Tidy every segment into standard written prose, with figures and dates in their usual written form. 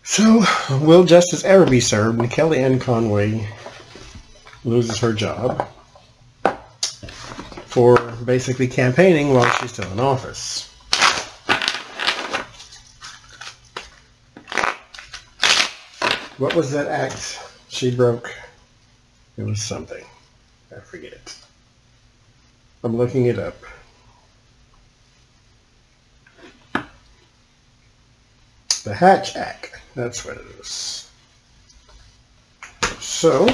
So, will justice ever be served when Kellyanne Conway loses her job for basically campaigning while she's still in office? What was that act she broke? It was something. I forget it. I'm looking it up. The Hatch Act. That's what it is. So,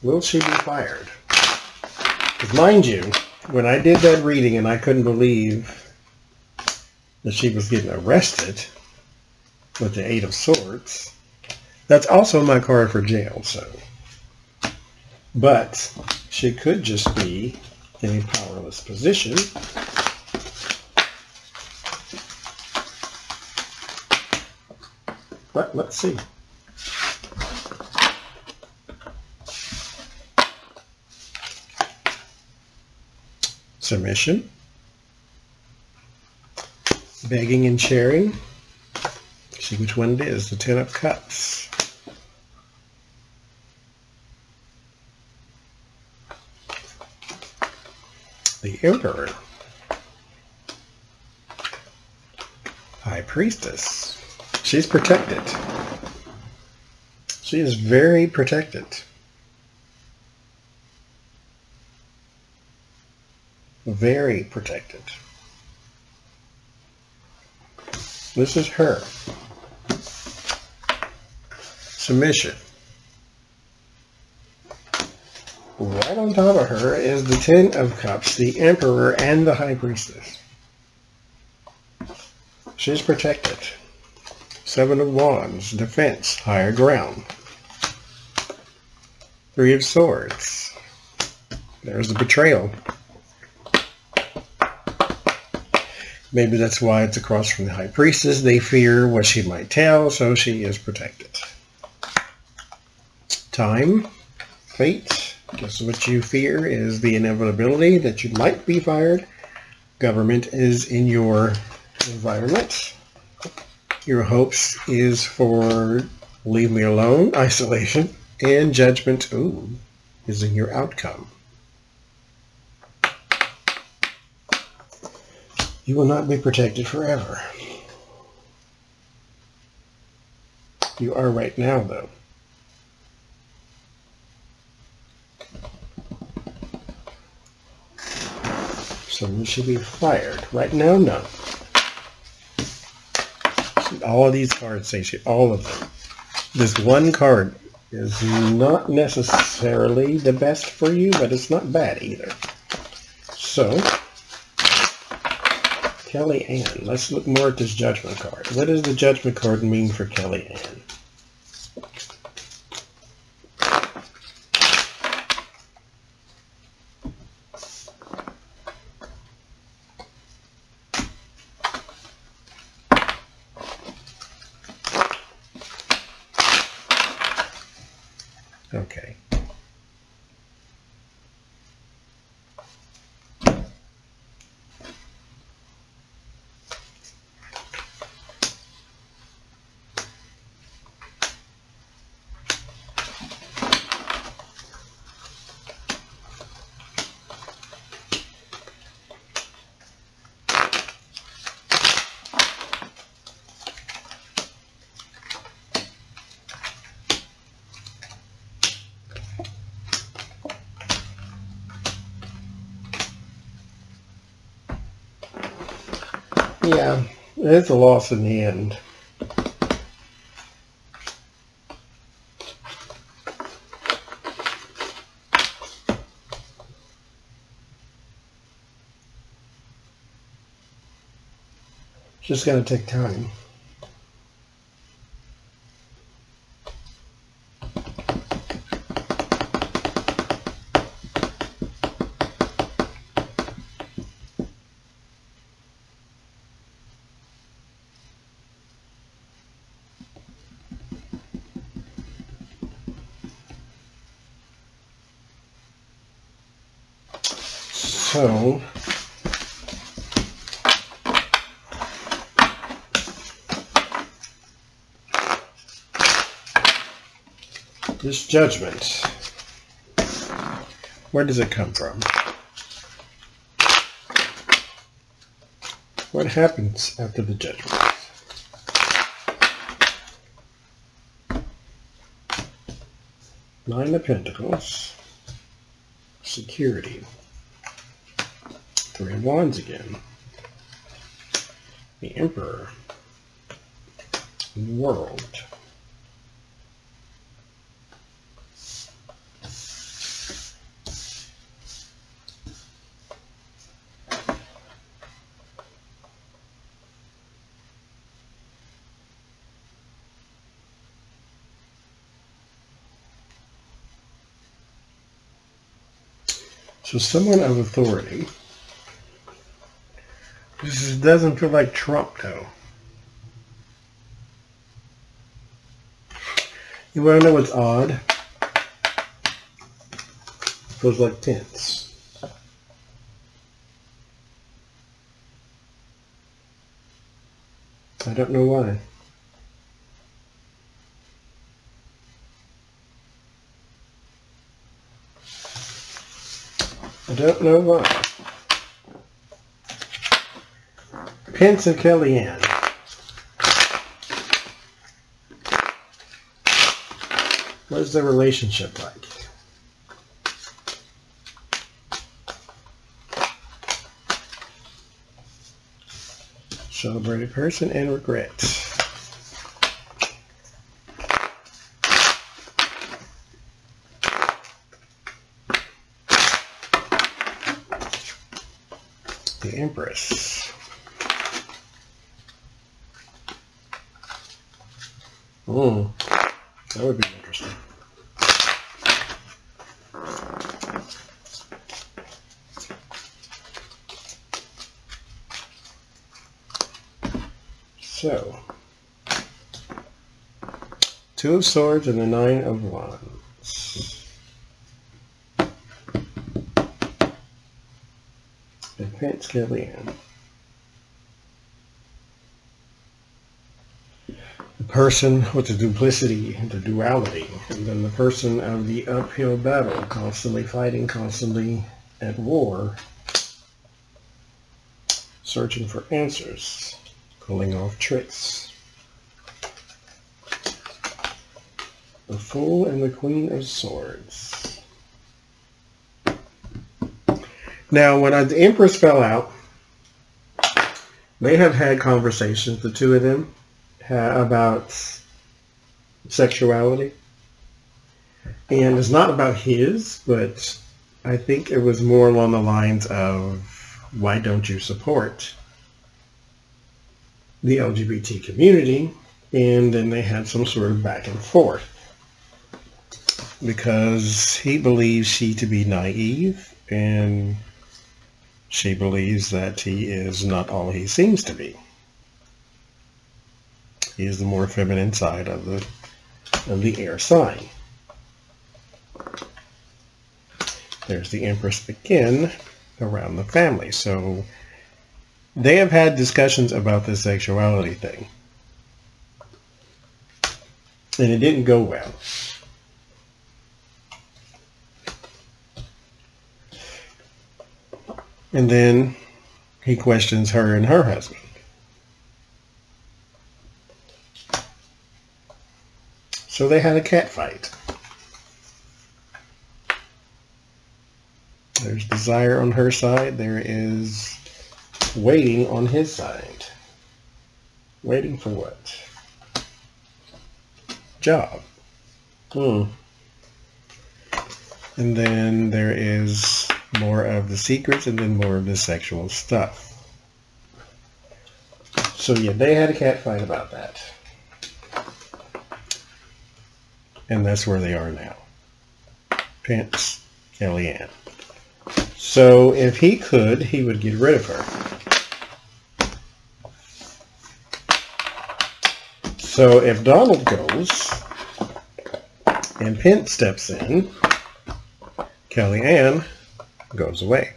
will she be fired? Because mind you, when I did that reading and I couldn't believe that she was getting arrested with the Eight of Swords, that's also my card for jail, so. But she could just be in a powerless position. But let's see. Submission. Begging and sharing. See which one it is. The Ten of Cups. The Emperor. High Priestess. She's protected. She is very protected. Very protected. This is her. Submission. Right on top of her is the Ten of Cups, the Emperor, and the High Priestess. She's protected. Seven of Wands, defense, higher ground. Three of Swords. There's the betrayal. Maybe that's why it's across from the High Priestess. They fear what she might tell, so she is protected. Time, fate. Guess what you fear is the inevitability that you might be fired. Government is in your environment. Your hopes is for leave me alone, isolation, and judgment, is in your outcome. You will not be protected forever. You are right now, though. So you should be fired. Right now, no. All of these cards say all of them. This one card is not necessarily the best for you, but it's not bad either. So, Kellyanne. Let's look more at this Judgment card. What does the Judgment card mean for Kellyanne? Okay. Yeah, it's a loss in the end. It's just going to take time. So, This judgment, where does it come from? What happens after the judgment? Nine of Pentacles, security, Three of Wands again, the Emperor, the World. So someone of authority. This doesn't feel like Trump, though. You want to know what's odd? Feels like tense. I don't know why. I don't know why. Pence and Kellyanne. What is their relationship like? Celebrated person and regret. The Empress. That would be interesting. So, Two of Swords and the Nine of Wands. And Prince Kellyanne. The person with the duplicity, the duality, and then the person of the uphill battle, constantly fighting, constantly at war, searching for answers, pulling off tricks. The Fool and the Queen of Swords. Now, when the Empress fell out, they have had conversations, the two of them, about sexuality. And it's not about his, but I think it was more along the lines of, why don't you support the LGBT community? And then they had some sort of back and forth, because he believes she to be naive, and she believes that he is not all he seems to be. He is the more feminine side of the air sign. There's the Empress again around the family. So they have had discussions about this sexuality thing, and it didn't go well. And then he questions her and her husband. So they had a cat fight. There's desire on her side. There is waiting on his side. Waiting for what? Job. And then there is more of the secrets, and then more of the sexual stuff. So yeah, they had a cat fight about that. And that's where they are now. Pence, Kellyanne. So if he could, he would get rid of her. So if Donald goes and Pence steps in, Kellyanne goes away.